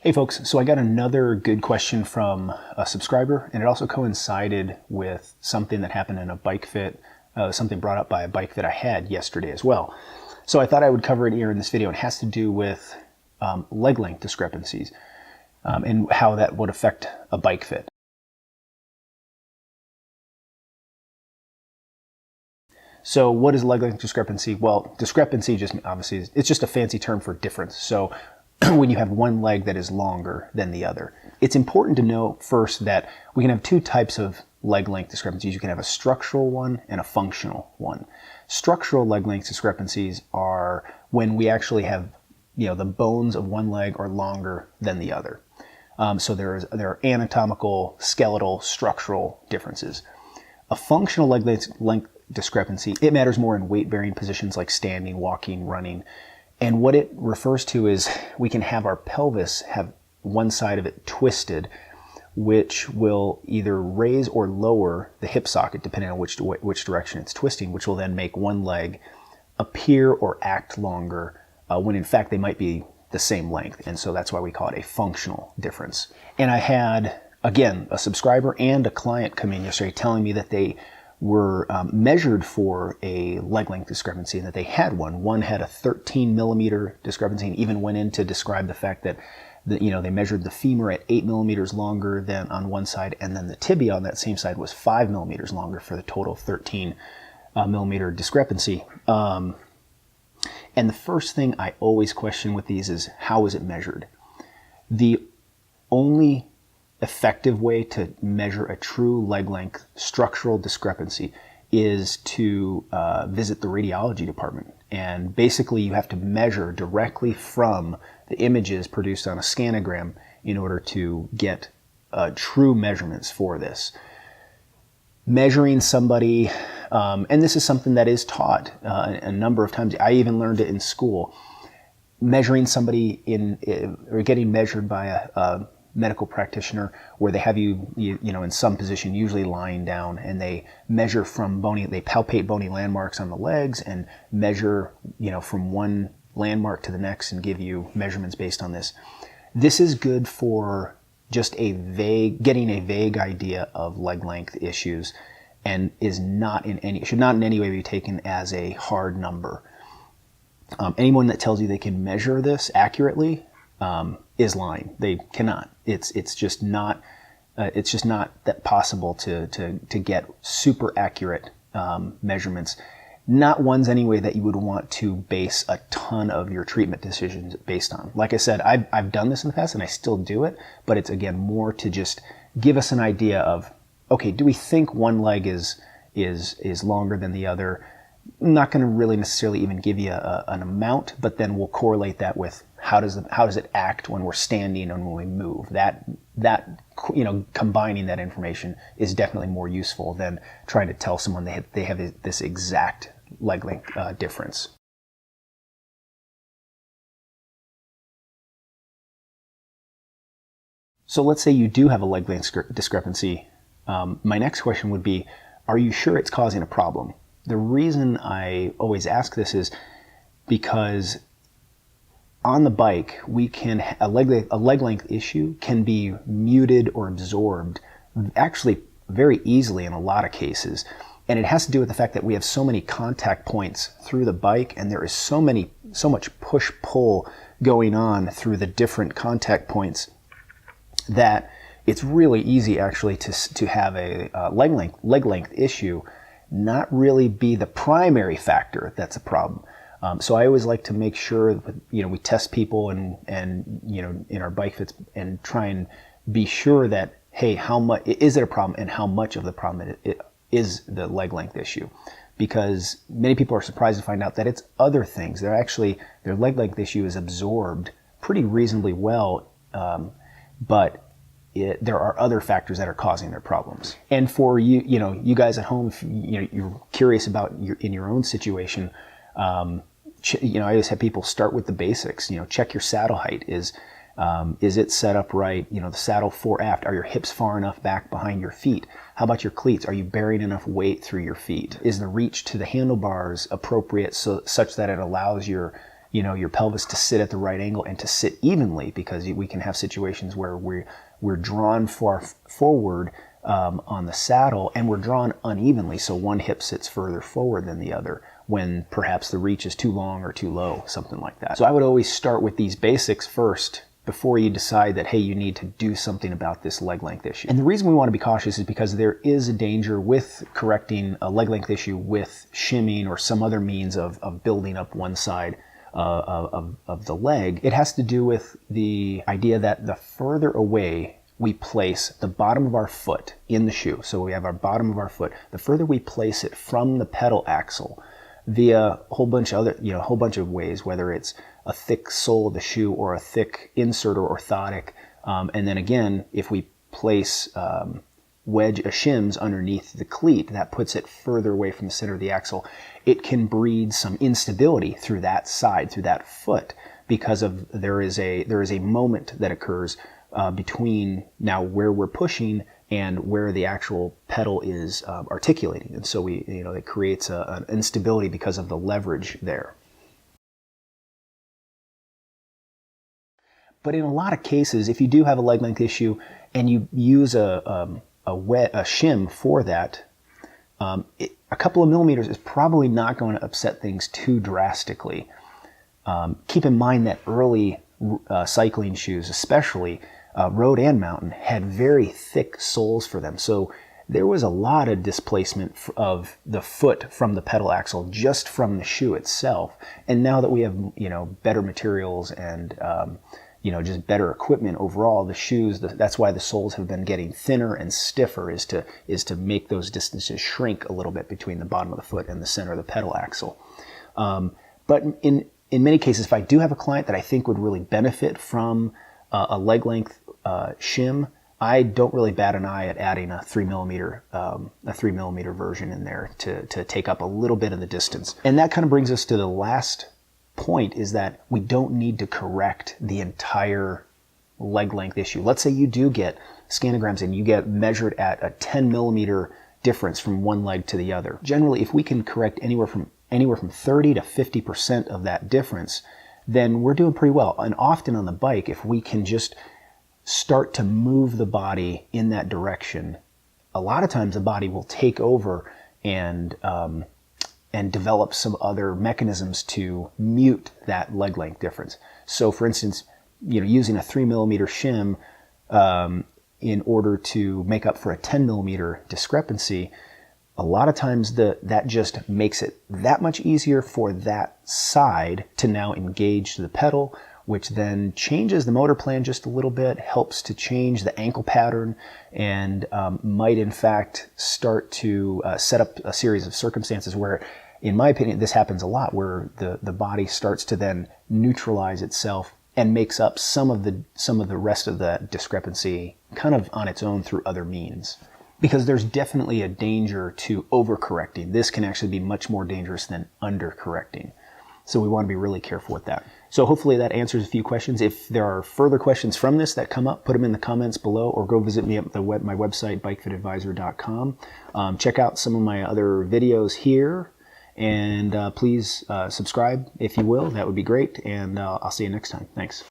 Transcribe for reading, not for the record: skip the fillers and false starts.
Hey folks, so I got another good question from a subscriber, and it also coincided with something that happened in a bike fit, something brought up by a bike fit I had yesterday as well. So I thought I would cover it here in this video. It has to do with leg length discrepancies and how that would affect a bike fit. So what is leg length discrepancy? Well, discrepancy just obviously it's just a fancy term for difference. So when you have one leg that is longer than the other. It's important to know first that we can have two types of leg length discrepancies. You can have a structural one and a functional one. Structural leg length discrepancies are when we actually have, the bones of one leg are longer than the other. So there are anatomical, skeletal, structural differences. A functional leg length discrepancy, it matters more in weight-bearing positions like standing, walking, running. And what it refers to is we can have our pelvis have one side of it twisted, which will either raise or lower the hip socket depending on which direction it's twisting, which will then make one leg appear or act longer when in fact they might be the same length. And so that's why we call it a functional difference. And I had, again, a subscriber and a client come in yesterday telling me that they were measured for a leg length discrepancy and that they had one. One had a 13 millimeter discrepancy and even went in to describe the fact that they measured the femur at 8 millimeters longer than on one side, and then the tibia on that same side was 5 millimeters longer for the total 13 millimeter discrepancy. And the first thing I always question with these is, how is it measured? The only effective way to measure a true leg length structural discrepancy is to visit the radiology department. And basically you have to measure directly from the images produced on a scanogram in order to get true measurements for this. Measuring somebody, and this is something that is taught a number of times. I even learned it in school. Measuring somebody or getting measured by a medical practitioner where they have you in some position, usually lying down, and they measure from they palpate bony landmarks on the legs and measure, from one landmark to the next and give you measurements based on this. This is good for just getting a vague idea of leg length issues and should not in any way be taken as a hard number. Anyone that tells you they can measure this accurately is lying. They cannot. It's just not that possible to get super accurate measurements. Not ones anyway that you would want to base a ton of your treatment decisions based on. Like I said, I've done this in the past and I still do it, but it's again more to just give us an idea of, okay, do we think one leg is longer than the other? I'm not going to really necessarily even give you an amount, but then we'll correlate that with how does it act when we're standing and when we move. That combining that information is definitely more useful than trying to tell someone they have this exact leg length difference. So let's say you do have a leg length discrepancy. My next question would be, are you sure it's causing a problem? The reason I always ask this is because on the bike, a leg length issue can be muted or absorbed actually very easily in a lot of cases. And it has to do with the fact that we have so many contact points through the bike, and there is so much push-pull going on through the different contact points that it's really easy actually to have a leg length issue not really be the primary factor that's a problem. So I always like to make sure that, we test people and in our bike fits and try and be sure that, hey, how much is it a problem and how much of the problem it is the leg length issue. Because many people are surprised to find out that it's other things. Their leg length issue is absorbed pretty reasonably well, but there are other factors that are causing their problems. And for you guys at home, if you're curious about in your own situation, I always have people start with the basics. Check your saddle height. Is it set up right? The saddle fore aft. Are your hips far enough back behind your feet? How about your cleats? Are you bearing enough weight through your feet? Is the reach to the handlebars appropriate such that it allows your your pelvis to sit at the right angle and to sit evenly, because we can have situations where we're drawn far forward on the saddle, and we're drawn unevenly, so one hip sits further forward than the other when perhaps the reach is too long or too low, something like that. So I would always start with these basics first before you decide that, hey, you need to do something about this leg length issue. And the reason we want to be cautious is because there is a danger with correcting a leg length issue with shimming or some other means of building up one side of the leg. It has to do with the idea that the further away we place the bottom of our foot in the shoe, so we have our bottom of our foot, the further we place it from the pedal axle via a whole bunch of ways, whether it's a thick sole of the shoe or a thick insert or orthotic, and then again, if we place wedge shims underneath the cleat, that puts it further away from the center of the axle. It can breed some instability through that side, through that foot, because there is a moment that occurs between now where we're pushing and where the actual pedal is articulating, and so it creates an instability because of the leverage there. But in a lot of cases, if you do have a leg length issue and you use a shim for that, a couple of millimeters is probably not going to upset things too drastically. Keep in mind that early cycling shoes, especially road and mountain, had very thick soles for them. So there was a lot of displacement of the foot from the pedal axle just from the shoe itself. And now that we have, better materials and, just better equipment overall, the shoes, that's why the soles have been getting thinner and stiffer, is to make those distances shrink a little bit between the bottom of the foot and the center of the pedal axle. But in many cases, if I do have a client that I think would really benefit from a leg length shim, I don't really bat an eye at adding a 3 millimeter version in there to take up a little bit of the distance. And that kind of brings us to the last point, is that we don't need to correct the entire leg length issue. Let's say you do get scanograms and you get measured at a 10 millimeter difference from one leg to the other. Generally, if we can correct anywhere from 30 to 50% of that difference, then we're doing pretty well. And often on the bike, if we can just start to move the body in that direction, a lot of times the body will take over and develop some other mechanisms to mute that leg length difference. So for instance, using a 3 millimeter shim in order to make up for a 10 millimeter discrepancy, a lot of times that just makes it that much easier for that side to now engage the pedal, which then changes the motor plan just a little bit, helps to change the ankle pattern, and might in fact start to set up a series of circumstances where, in my opinion, this happens a lot, where the body starts to then neutralize itself and makes up some of the rest of the discrepancy kind of on its own through other means. Because there's definitely a danger to overcorrecting. This can actually be much more dangerous than undercorrecting. So we want to be really careful with that. So hopefully that answers a few questions. If there are further questions from this that come up, put them in the comments below, or go visit me at my website, bikefitadvisor.com. Check out some of my other videos here, and please subscribe if you will. That would be great, and I'll see you next time. Thanks.